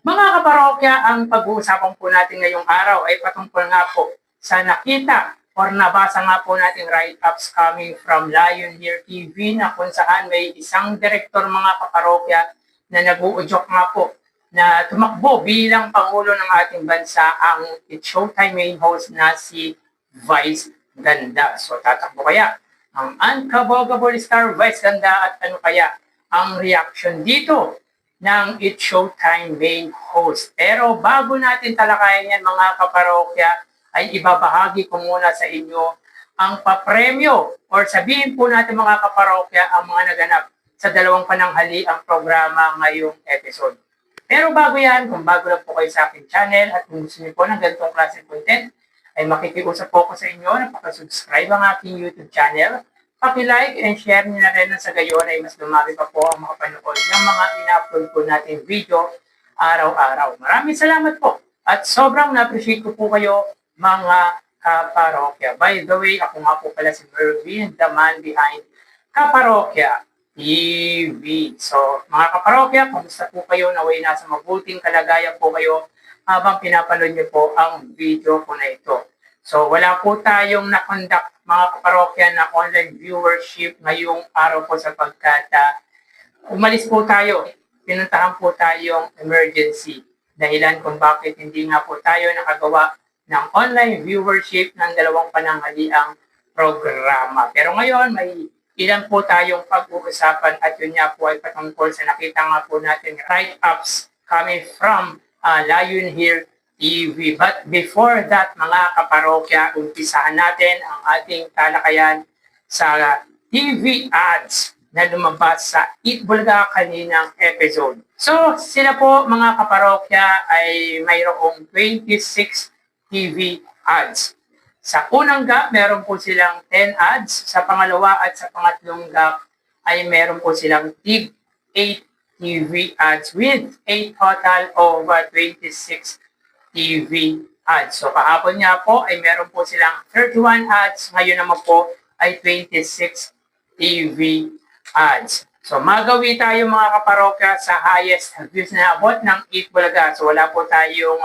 Mga kaparokya, ang pag-uusapan po natin ngayong araw ay patungkol nga po sa nakita or nabasa nga po nating write-ups coming from Lion Here TV na kung saan may isang direktor mga kaparokya na nag-uudyok nga po na tumakbo bilang Pangulo ng ating bansa ang It's Showtime main host na si Vice Ganda. So tatakbo kaya ang unkabogable star Vice Ganda at ano kaya ang reaction dito ng It's Showtime main host. Pero bago natin talakayan yan mga kaparokya, ay ibabahagi ko muna sa inyo ang papremyo or sabihin po natin mga kaparokya ang mga naganap sa dalawang pananghali ang programa ngayong episode. Pero bago yan, kung bago lang po kayo sa aking channel at kung gusto niyo po ng ganitong klase content, ay makikiusap po ko sa inyo na pakasubscribe ang aking YouTube channel, paki-like and share niyo na rin sa gayon ay mas dumami pa po ang makapanood ng mga ina-upload po natin video araw-araw. Maraming salamat po at sobrang na-appreciate ko po kayo mga kaparokya. By the way, ako nga po pala si Mervin, the man behind Kaparokya TV. So, mga kaparokya, kumusta po kayo? Naway nasa mabuting kalagayan po kayo habang pinapanood niyo po ang video ko na ito. So, wala po tayong na-conduct mga kaparokya na online viewership ngayong araw po sapagkat umalis po tayo. Pinuntahan po tayong emergency. Dahilan kung bakit hindi nga po tayo nakagawa ng online viewership ng dalawang pananghaliang programa. Pero ngayon, may ilan po tayong pag-uusapan at yun nga po ay patungkol sa nakita nga po natin write-ups coming from Lion Here TV. But before that, mga kaparokya, umpisahan natin ang ating talakayan sa TV ads na lumabas sa Eat Bulaga kaninang episode. So, sila po mga kaparokya ay mayroong 26 TV ads. Sa unang gap, meron po silang 10 ads. Sa pangalawa at sa pangatlong gap ay meron po silang tig 8 TV ads with a total of 26 TV ads. So kahapon nga po ay meron po silang 31 ads. Ngayon naman po ay 26 TV ads. So magawi tayo mga kaparokya sa highest views na abot ng Eat Bulaga. So wala po tayong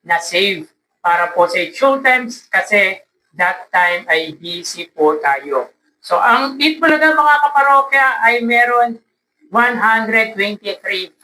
na-save para po sa Showtime kasi that time ay busy po tayo. So ang Eat Bulaga mga kaparokya ay meron 123,000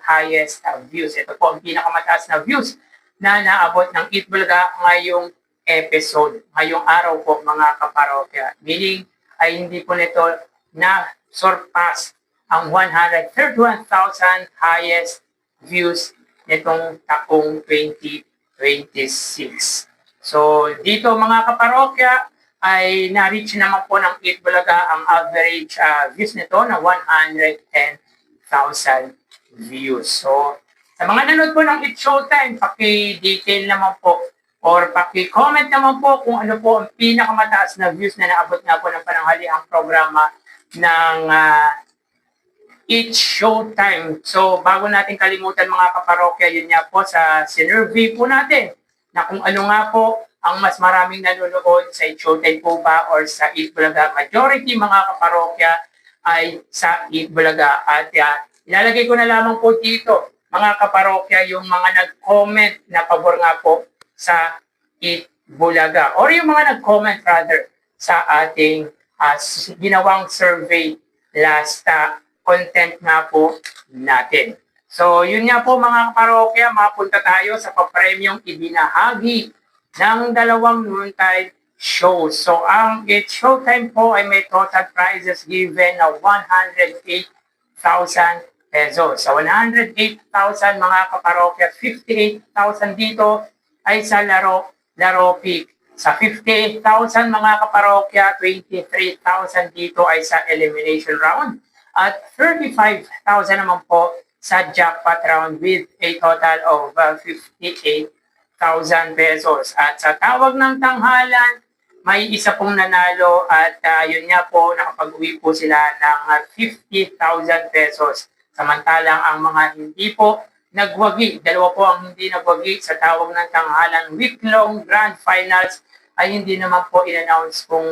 highest views. Ito po ang pinakamataas na views na naabot ng Eat Bulaga ngayong episode. Ngayong araw po mga kaparokya. Meaning ay hindi po nito na surpass ang 131,000 highest views nitong taong 2026. So dito mga kaparokya ay na-reach naman po ng Eat Bulaga ang average views nito na 110,000 views. So sa mga nanood po ng It's Showtime, paki-detail naman po or paki-comment naman po kung ano po ang pinakamataas na views na naabot nga po ng pananghali ang programa ng It's Showtime. So bago natin kalimutan mga kaparokya, yun nga po sa sinurvey po natin na kung ano nga po ang mas maraming nanonood sa It's Showtime po ba or sa Eat Bulaga. Majority mga kaparokya ay sa Eat Bulaga. At ilalagay ko na lamang po dito mga kaparokya yung mga nag-comment na pabor nga po sa Eat Bulaga or yung mga nag-comment rather sa ating ginawang survey last content nga po natin. So yun nga po mga kaparokya, mapunta tayo sa papremyong ibinahagi ng dalawang noontime shows. So ang It's Showtime po ay may total prizes given na 108,000 pesos. Sa 108,000 mga kaparokya, 58,000 dito ay sa laro pick. Sa 58,000 mga kaparokya, 23,000 dito ay sa elimination round. At 35,000 naman po sa jackpot round with a total of 58,000 pesos. At sa tawag ng tanghalan, may isa pong nanalo at yun nga po, nakapag-uwi po sila ng 50,000 pesos. Samantalang ang mga hindi po nagwagi, dalawa po ang hindi nagwagi sa tawag ng tanghalan week-long grand finals ay hindi naman po in-announce kung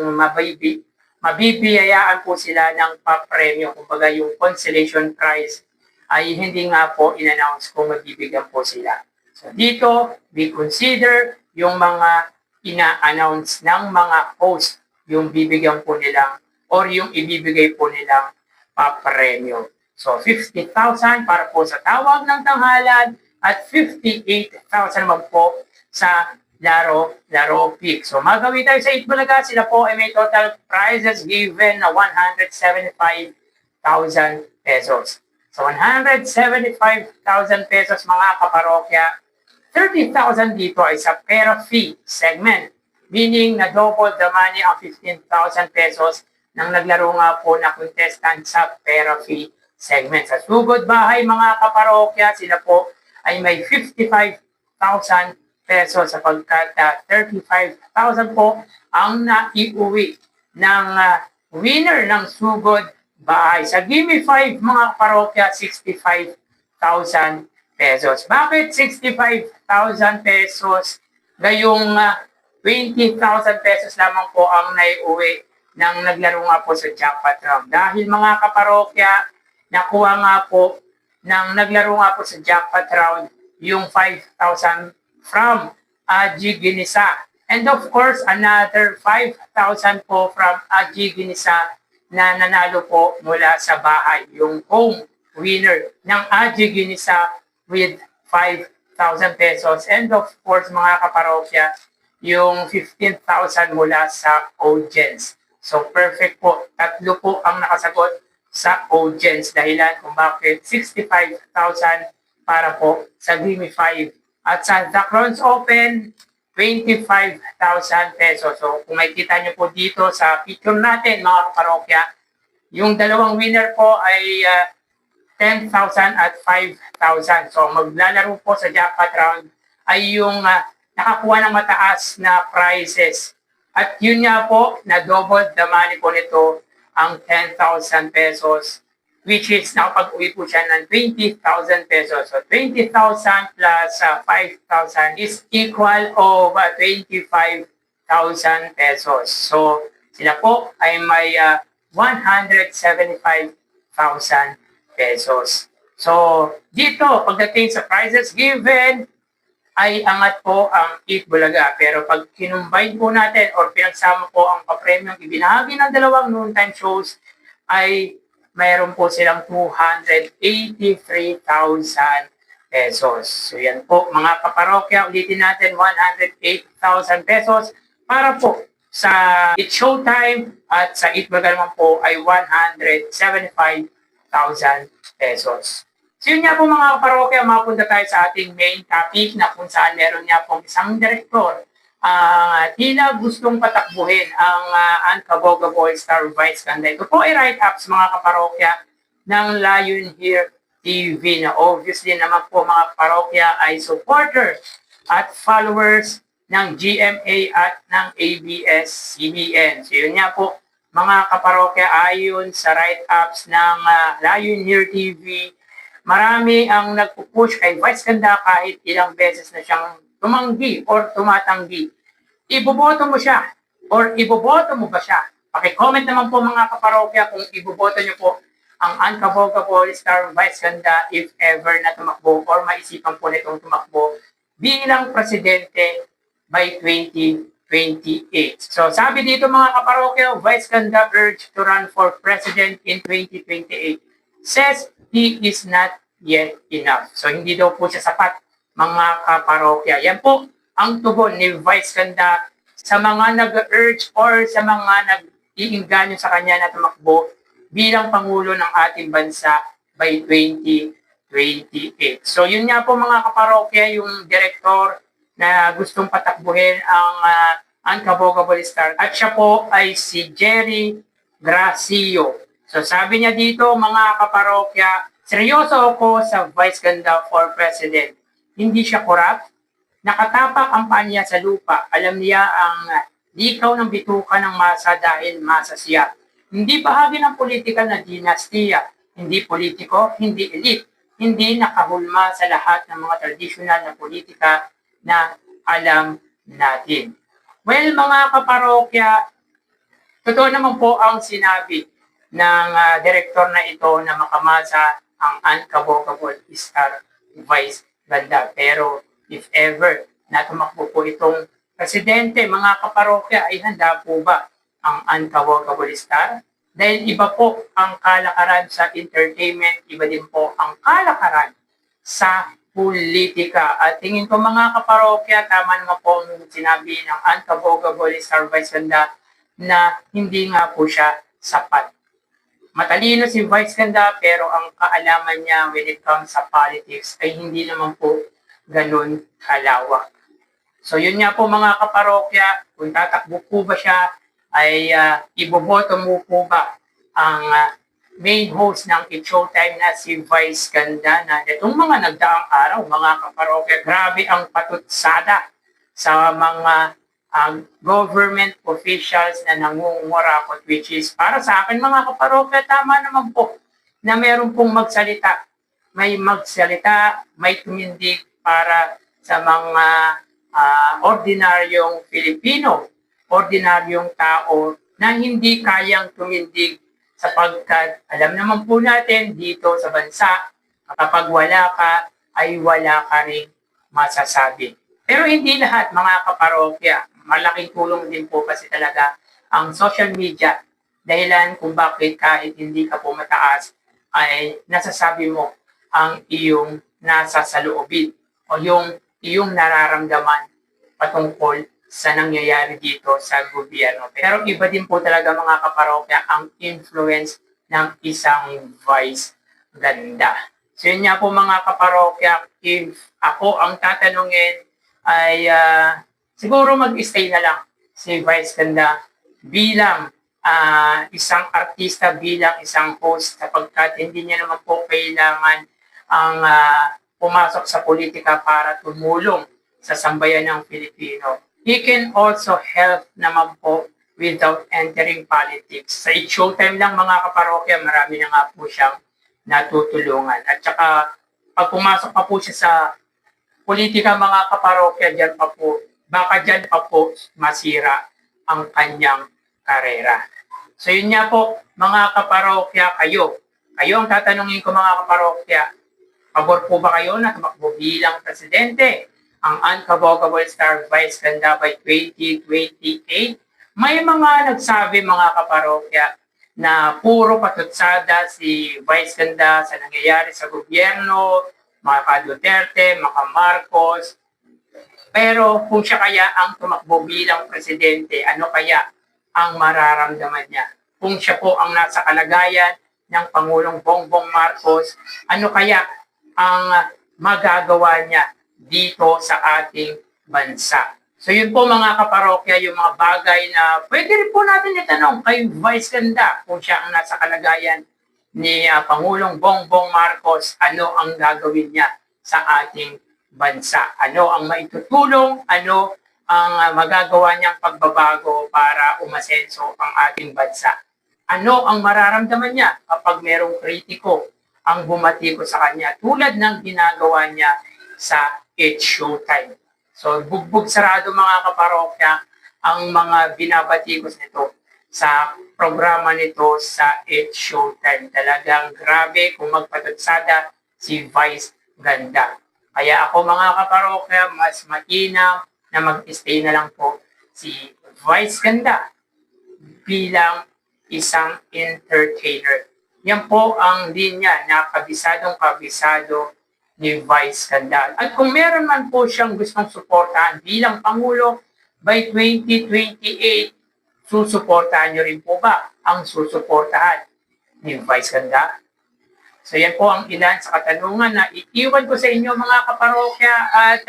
mabibiyayaan po sila ng papremyo, kumbaga yung consolation prize ay hindi nga po in-announce kung magbibigyan po sila. So dito, we consider yung mga ina-announce ng mga host, yung bibigyan po nilang or yung ibibigay po nilang papremyo. So 50,000 para po sa tawag ng tanghalan at 58,000 naman po sa laro pick. So magawin tayo sa Itbulaga, sila po ay may total prizes given na 175,000 pesos. So 175,000 pesos mga kaparokya, 30,000 dito ay sa pera fee segment. Meaning na double the money ang 15,000 pesos nang naglaro nga po na contestant sa pera fee segment. Sa sugod bahay mga kaparokya, sila po ay may 55,000 pesos sapagkat 35,000 po ang naiuwi ng winner ng sugod bahay. Sa Gimme 5 mga kaparokya, 65,000 pesos. Bakit 65,000 pesos? Gayong 20,000 pesos lamang po ang naiuwi nang naglaro nga po sa jackpot round. Dahil mga kaparokya, nakuha nga po nang naglaro nga po sa jackpot round yung 5,000 from Aji Ginisa. And of course, another 5,000 po from Aji Ginisa na nanalo po mula sa bahay. Yung home winner ng Aji Ginisa with 5,000 pesos. And of course, mga kaparokya, yung 15,000 mula sa audience. So perfect po. Tatlo po ang nakasagot sa audience. Dahilan kung bakit 65,000 para po sa Gimme 5. At sa The Crowns Open, 25,000 pesos. So kung makikita nyo po dito sa picture natin mga kaparokya, yung dalawang winner po ay 10,000 at 5,000. So maglalaro po sa jackpot round ay yung nakakuha ng mataas na prizes. At yun nga po, na double the money po nito ang 10,000 pesos, which is nakapag-uwi po siya ng 20,000 pesos. So 20,000 plus 5,000 is equal of 25,000 pesos. So sila po ay may 175,000 pesos. So dito, pagdating sa prizes given, ay angat po ang Itbulaga. Pero pag kinumbine po natin or pinagsama po ang papremyong ibinahagi ng dalawang noontime shows, ay mayroon po silang 283,000 pesos. So yan po mga kaparokya, ulitin natin 108,000 pesos para po sa It's Showtime at sa Itbulaga naman po ay 175,000 pesos. So yun nga po mga kaparokya, mapunta tayo sa ating main topic na kung saan meron nga pong isang direktor tila gustong patakbuhin ang Unkaboga Star Vice Ganda. Ito po ay write-ups mga kaparokya ng Lion Here TV na obviously naman po mga kaparokya ay supporter at followers ng GMA at ng ABS-CBN. So yun nga po mga kaparokya, ayon sa write-ups ng Lion Here TV, marami ang nagpupush kay Vice Ganda kahit ilang beses na siyang tumanggi or tumatanggi. Iboboto mo siya or iboboto mo ba siya? Paki-comment naman po mga kaparokya kung iboboto niyo po ang Unkaboga Star Vice Ganda if ever na tumakbo or maisipan po nitong tumakbo bilang presidente by 2028. So sabi dito mga kaparokya, Vice Ganda urged to run for president in 2028. Says he is not yet enough. So hindi daw po siya sapat mga kaparokya. Yan po ang tugon ni Vice Ganda sa mga nag-urge or sa mga nag-iinganyo sa kanya na tumakbo bilang Pangulo ng ating bansa by 2028. So yun nga po mga kaparokya, yung direktor na gustong patakbuhin ang Unkaboga Star. At siya po ay si Jerry Gracio. So sabi niya dito mga kaparokya, seryoso ako sa Vice Ganda for President. Hindi siya corrupt. Nakatapak ang paa niya sa lupa. Alam niya ang likaw ng bituka ng masa dahil masa siya. Hindi bahagi ng politikal na dinastiya. Hindi politiko, hindi elite. Hindi nakahulma sa lahat ng mga tradisyonal na politika na alam natin. Well, mga kaparokya, totoo naman po ang sinabi ng direktor na ito na makamasa ang uncavocable Star Vice Ganda. Pero if ever na tumakbo po itong presidente, mga kaparokya, ay handa po ba ang uncavocable Star? Dahil iba po ang kalakaran sa entertainment, iba din po ang kalakaran sa politika. At tingin ko mga kaparokya, tama naman po ang sinabi ng uncavocable Star Vice Ganda na hindi nga po siya sapat. Matalino si Vice Ganda pero ang kaalaman niya when it comes sa politics ay hindi naman po ganun kalawak. So yun nga po mga kaparokya, kung tatakbo po ba siya, ay iboboto mo po ba ang main host ng It's Showtime na si Vice Ganda na itong mga nagdaang araw, mga kaparokya, grabe ang patutsada sa mga government officials na nangungurakot, which is para sa akin mga kaparokya, tama naman po na meron pong magsalita. May magsalita, may tumindig para sa mga ordinaryong Filipino, ordinaryong tao na hindi kayang tumindig sapagkat alam naman po natin dito sa bansa, kapag wala ka, ay wala ka rin masasabi. Pero hindi lahat mga kaparokya, malaking tulong din po kasi talaga ang social media. Dahilan kung bakit kahit hindi ka po mataas, ay nasasabi mo ang iyong nasa saloobin o yung iyong nararamdaman patungkol sa nangyayari dito sa gobyerno. Pero iba din po talaga mga kaparokya ang influence ng isang Vice Ganda. So yun nga po mga kaparokya, if ako ang tatanungin ay siguro mag-stay na lang si Vice Ganda bilang isang artista, bilang isang host sapagkat hindi niya naman po kailangan ang pumasok sa politika para tumulong sa sambayan ng Pilipino. He can also help naman po without entering politics. Sa It's Showtime lang mga kaparokya, marami na nga po siyang natutulungan. At saka pag pumasok pa po siya sa politika mga kaparokya, baka dyan pa po masira ang kanyang karera. So yun nga po mga kaparokya, kayo ang tatanungin ko mga kaparokya, pabor po ba kayo na tumakbo bilang presidente ang uncavocable Star Vice Ganda by 2028? May mga nagsabi mga kaparokya na puro patutsada si Vice Ganda sa nangyayari sa gobyerno, mga Duterte, mga Marcos. Pero kung siya kaya ang tumakbo bilang presidente, ano kaya ang mararamdaman niya? Kung siya po ang nasa kalagayan ng Pangulong Bongbong Marcos, ano kaya ang magagawa niya dito sa ating bansa? So yun po mga kaparokya, yung mga bagay na pwede rin po natin itanong kay Vice Ganda kung siya ang nasa kalagayan ni Pangulong Bongbong Marcos, ano ang gagawin niya sa ating bansa? Ano ang maitutulong? Ano ang magagawa niyang pagbabago para umasenso ang ating bansa? Ano ang mararamdaman niya kapag merong kritiko ang bumatiko sa kanya tulad ng ginagawa niya sa It's Showtime? So bugbog sarado mga kaparokya ang mga binabatikos nito sa programa nito sa It's Showtime. Talagang grabe kung magpatutsada si Vice Ganda. Kaya ako mga kaparokya, mas mainam na mag-stay na lang po si Vice Ganda bilang isang entertainer. Yan po ang linya na kabisadong-kabisado ni Vice Ganda. At kung meron man po siyang gustong suportahan bilang Pangulo by 2028, susuportahan niyo rin po ba ang susuportahan ni Vice Ganda? So yan po ang ilan sa katanungan na iiwan ko sa inyo mga kaparokya at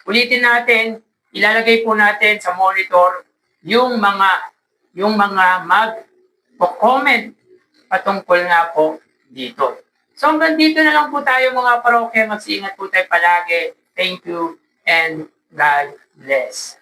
ulitin natin, ilalagay po natin sa monitor yung mga mag-comment patungkol nga po dito. So hanggang dito na lang po tayo mga parokya. Mag-iingat po tayo palagi. Thank you and God bless.